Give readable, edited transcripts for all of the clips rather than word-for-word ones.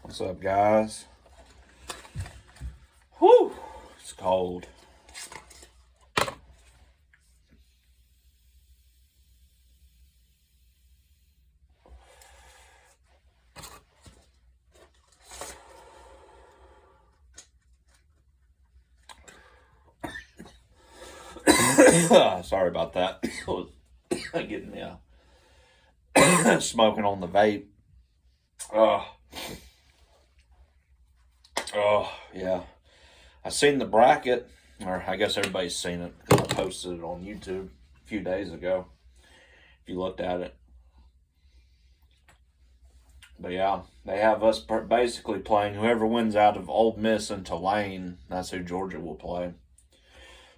What's up, guys? Whew, it's cold. Sorry about that. Getting smoking on the vape. Yeah. I seen the bracket, or I guess everybody's seen it because I posted it on YouTube a few days ago. If you looked at it, but yeah, they have us basically playing whoever wins out of Ole Miss and Tulane. That's who Georgia will play.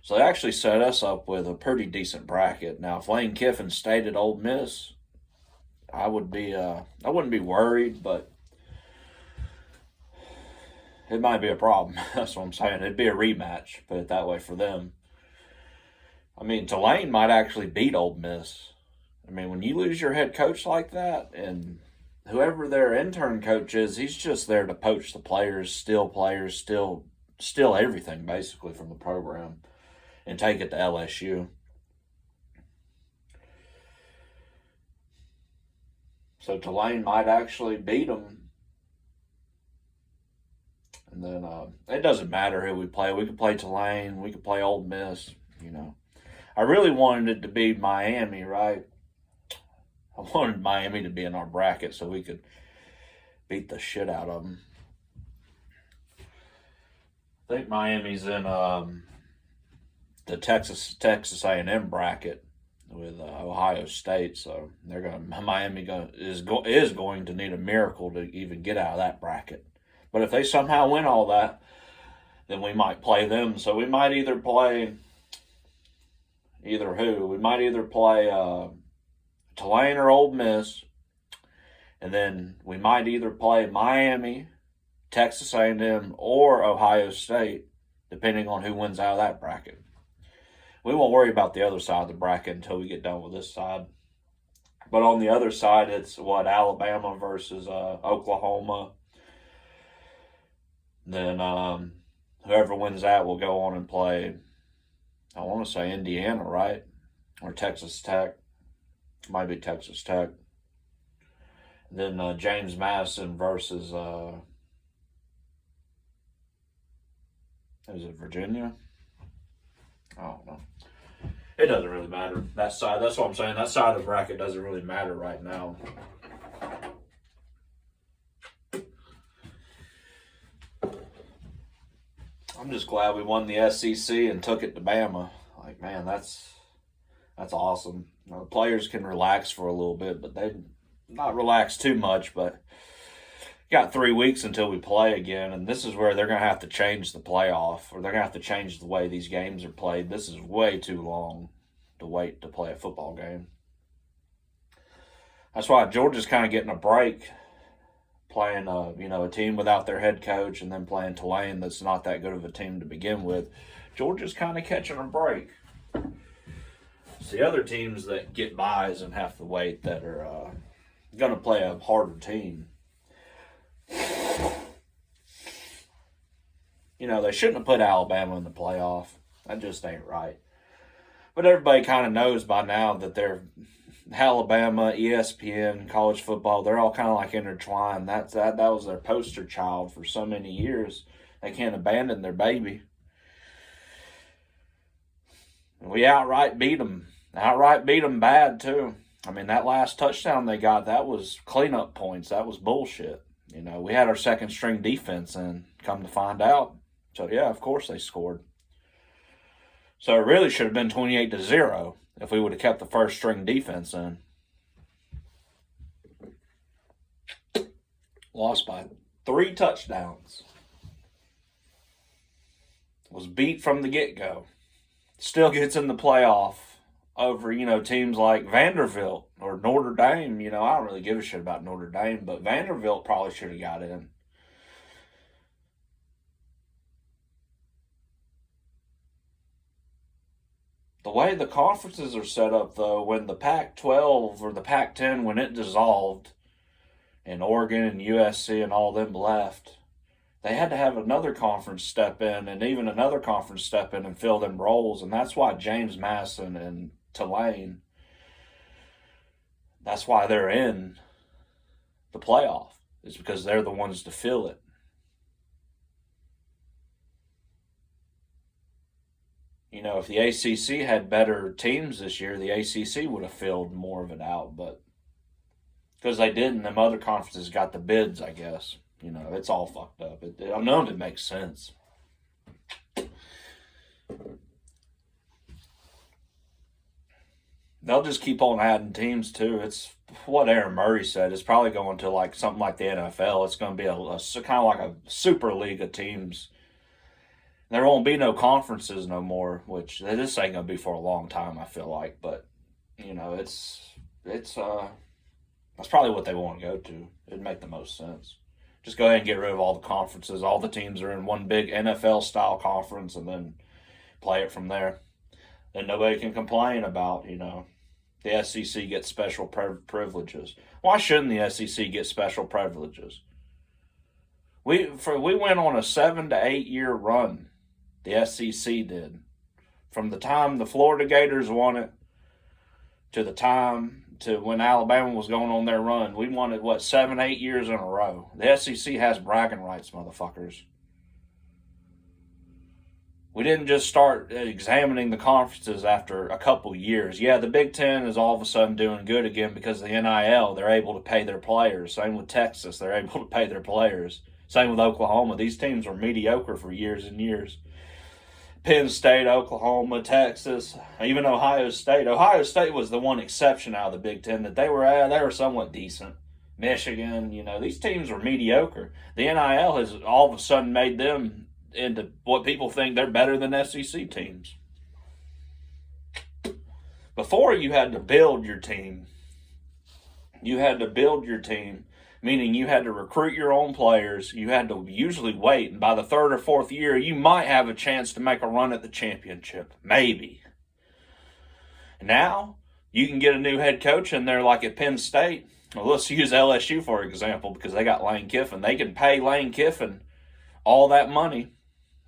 So they actually set us up with a pretty decent bracket. Now, if Lane Kiffin stayed at Ole Miss, I wouldn't be worried, but it might be a problem. That's what I'm saying. It'd be a rematch, put it that way for them. I mean, Tulane might actually beat Ole Miss. I mean, when you lose your head coach like that, and whoever their intern coach is, he's just there to poach the players, steal everything basically from the program, and take it to LSU. So Tulane might actually beat them. And then it doesn't matter who we play. We could play Tulane. We could play Ole Miss. I really wanted it to be Miami, right? I wanted Miami to be in our bracket so we could beat the shit out of them. I think Miami's in the Texas A&M bracket with Ohio State, so Miami is going to need a miracle to even get out of that bracket. But if they somehow win all that, then we might play them. So we might either play We might either play Tulane or Ole Miss, and then we might either play Miami, Texas A&M, or Ohio State, depending on who wins out of that bracket. We won't worry about the other side of the bracket until we get done with this side. But on the other side, it's Alabama versus Oklahoma. Then whoever wins that will go on and play, I want to say Indiana, right? Or Texas Tech. Might be Texas Tech. Then James Madison versus, is it Virginia? I don't know. It doesn't really matter. That side, that's what I'm saying. That side of the bracket doesn't really matter right now. I'm just glad we won the SEC and took it to Bama. Like, man, that's awesome. The players can relax for a little bit, but they not relax too much. But got 3 weeks until we play again, and this is where they're going to have to change the playoff, or they're going to have to change the way these games are played. This is way too long to wait to play a football game. That's why Georgia's kind of getting a break, playing a team without their head coach, and then playing Tulane that's not that good of a team to begin with. Georgia's kind of catching a break. It's the other teams that get buys and have to wait that are going to play a harder team. They shouldn't have put Alabama in the playoff. That just ain't right. But everybody kind of knows by now that they're Alabama, ESPN, college football, they're all kind of like intertwined. That was their poster child for so many years. They can't abandon their baby. And we outright beat them. Outright beat them bad, too. I mean, that last touchdown they got, that was cleanup points. That was bullshit. We had our second string defense in, come to find out. So, yeah, of course they scored. So it really should have been 28-0 if we would have kept the first string defense in. Lost by 3 touchdowns. Was beat from the get-go. Still gets in the playoff over, teams like Vanderbilt or Notre Dame. I don't really give a shit about Notre Dame, but Vanderbilt probably should have got in. The way the conferences are set up, though, when the Pac-12 or the Pac-10, when it dissolved, and Oregon and USC and all them left, they had to have another conference step in and even another conference step in and fill them roles. And that's why James Madison and Tulane, that's why they're in the playoff. It's because they're the ones to fill it. You know, if the ACC had better teams this year, the ACC would have filled more of it out. But because they didn't, them other conferences got the bids, I guess. You know, it's all fucked up. None of it makes sense. They'll just keep on adding teams, too. It's what Aaron Murray said. It's probably going to like something like the NFL. It's going to be a kind of like a super league of teams. There won't be no conferences no more, which this ain't gonna be for a long time, I feel like. But you know, it's that's probably what they want to go to. It'd make the most sense. Just go ahead and get rid of all the conferences. All the teams are in one big NFL style conference, and then play it from there. Then nobody can complain about, you know, the SEC gets special privileges. Why shouldn't the SEC get special privileges? We went on a 7 to 8 year run. The SEC did. From the time the Florida Gators won it to the time to when Alabama was going on their run, we won it, 7, 8 years in a row. The SEC has bragging rights, motherfuckers. We didn't just start examining the conferences after a couple years. Yeah, the Big Ten is all of a sudden doing good again because of the NIL. They're able to pay their players. Same with Texas. They're able to pay their players. Same with Oklahoma. These teams were mediocre for years and years. Penn State, Oklahoma, Texas, even Ohio State. Ohio State was the one exception out of the Big Ten that they were somewhat decent. Michigan, you know, these teams were mediocre. The NIL has all of a sudden made them into what people think they're better than SEC teams. Before, you had to build your team. Meaning you had to recruit your own players. You had to usually wait. And by the third or fourth year, you might have a chance to make a run at the championship. Maybe. Now, you can get a new head coach in there like at Penn State. Well, let's use LSU for example because they got Lane Kiffin. They can pay Lane Kiffin all that money.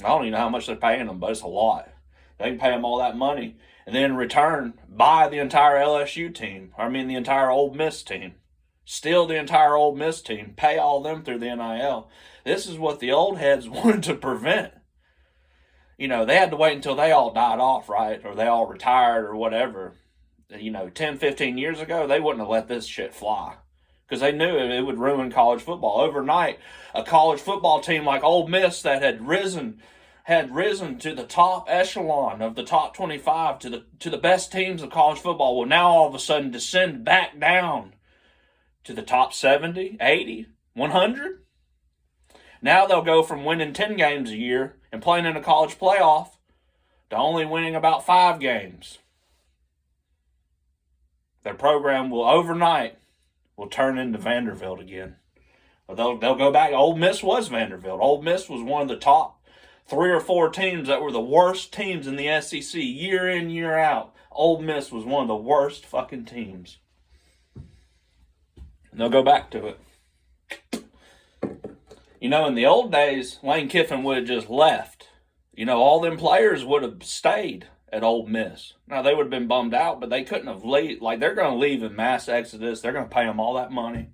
I don't even know how much they're paying him, but it's a lot. They can pay him all that money. And then in return, buy the entire LSU team. The entire Ole Miss team. Steal the entire Ole Miss team, pay all them through the NIL. This is what the old heads wanted to prevent. You know, they had to wait until they all died off, right? Or they all retired or whatever. You know, 10, 15 years ago, they wouldn't have let this shit fly. Because they knew it would ruin college football. Overnight, a college football team like Ole Miss that had risen to the top echelon of the top 25, to the best teams of college football, will now all of a sudden descend back down to the top 70, 80, 100. Now they'll go from winning 10 games a year and playing in a college playoff to only winning about 5 games. Their program will overnight turn into Vanderbilt again. They'll go back. Ole Miss was Vanderbilt. Ole Miss was one of the top 3 or 4 teams that were the worst teams in the SEC year in, year out. Ole Miss was one of the worst fucking teams. And they'll go back to it. You know, in the old days, Lane Kiffin would have just left. You know, all them players would have stayed at Ole Miss. Now, they would have been bummed out, but they couldn't have leave. Like, they're going to leave in mass exodus. They're going to pay them all that money.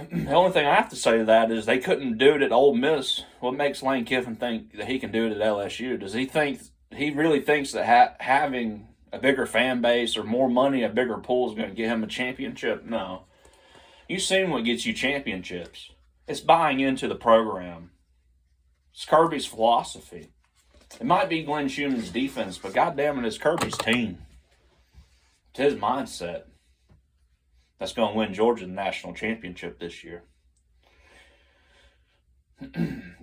The only thing I have to say to that is they couldn't do it at Ole Miss. What makes Lane Kiffin think that he can do it at LSU? Does he really thinks that having a bigger fan base or more money, a bigger pool is going to get him a championship? No. You've seen what gets you championships. It's buying into the program. It's Kirby's philosophy. It might be Glenn Schumann's defense, but goddamn it, it's Kirby's team. It's his mindset that's going to win Georgia the national championship this year.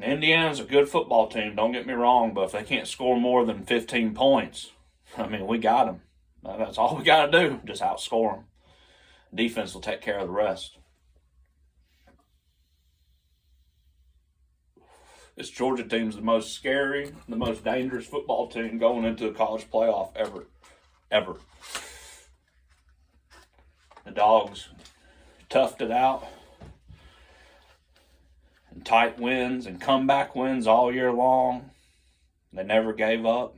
Indiana's a good football team, don't get me wrong, but if they can't score more than 15 points, we got them. That's all we got to do, just outscore them. Defense will take care of the rest. This Georgia team's the most scary, the most dangerous football team going into a college playoff ever. The Dawgs, toughed it out. And tight wins and comeback wins all year long. They never gave up.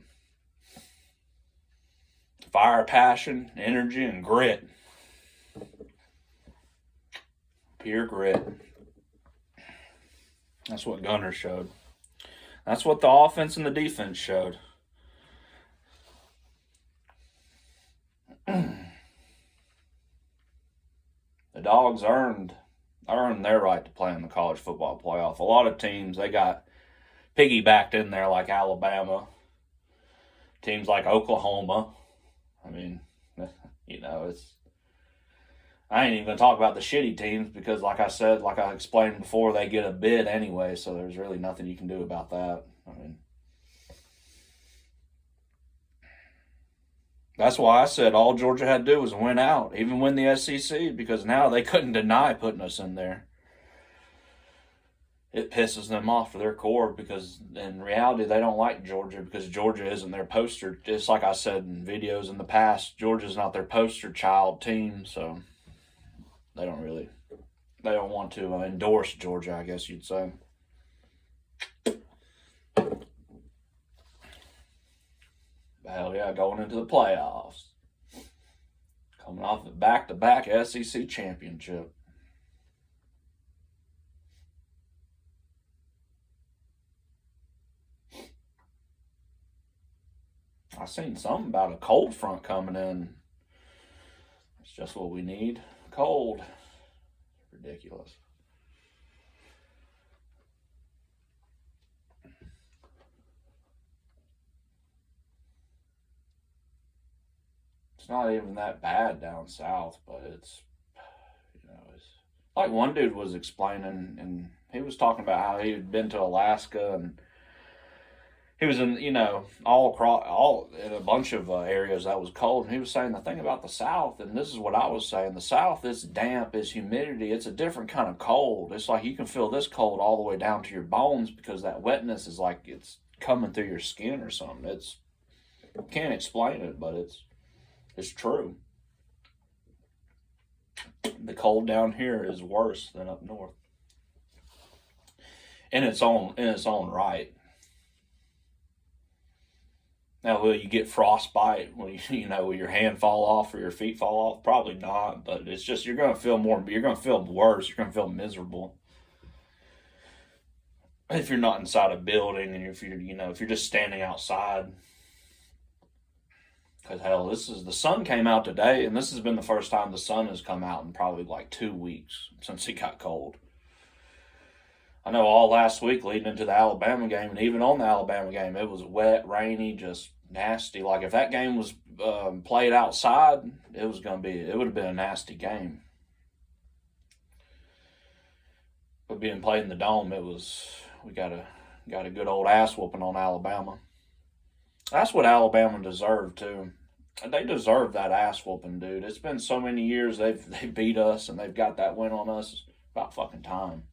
Fire, passion, energy, and grit. Pure grit. That's what Gunner showed. That's what the offense and the defense showed. The Dawgs earned their right to play in the college football playoff. A lot of teams, they got piggybacked in there, like Alabama, teams like Oklahoma. I mean, I ain't even going to talk about the shitty teams because, like I said, like I explained before, they get a bid anyway, so there's really nothing you can do about that. I mean, that's why I said all Georgia had to do was win out, even win the SEC, because now they couldn't deny putting us in there. It pisses them off to their core because in reality they don't like Georgia because Georgia isn't their poster. Just like I said in videos in the past, Georgia's not their poster child team, so they don't want to endorse Georgia, I guess you'd say. Hell yeah, going into the playoffs. Coming off the back-to-back SEC championship. I seen something about a cold front coming in. It's just what we need. Cold. Ridiculous. It's not even that bad down south, but it's like one dude was explaining, and he was talking about how he had been to Alaska and he was in, all in a bunch of areas that was cold. And he was saying the thing about the South, and this is what I was saying, the South is damp, is humidity. It's a different kind of cold. It's like you can feel this cold all the way down to your bones because that wetness is like it's coming through your skin or something. I can't explain it, but it's true. The cold down here is worse than up north. In its own right. Now, will you get frostbite when will your hand fall off or your feet fall off? Probably not, but it's just you're going to feel worse. You're going to feel miserable if you're not inside a building and if you're just standing outside. Because hell, the sun came out today, and this has been the first time the sun has come out in probably like 2 weeks since it got cold. I know all last week leading into the Alabama game, and even on the Alabama game, it was wet, rainy, just nasty. Like if that game was played outside, it would have been a nasty game. But being played in the dome, we got a good old ass whooping on Alabama. That's what Alabama deserved too. They deserve that ass whooping, dude. It's been so many years they beat us and they've got that win on us. It's about fucking time.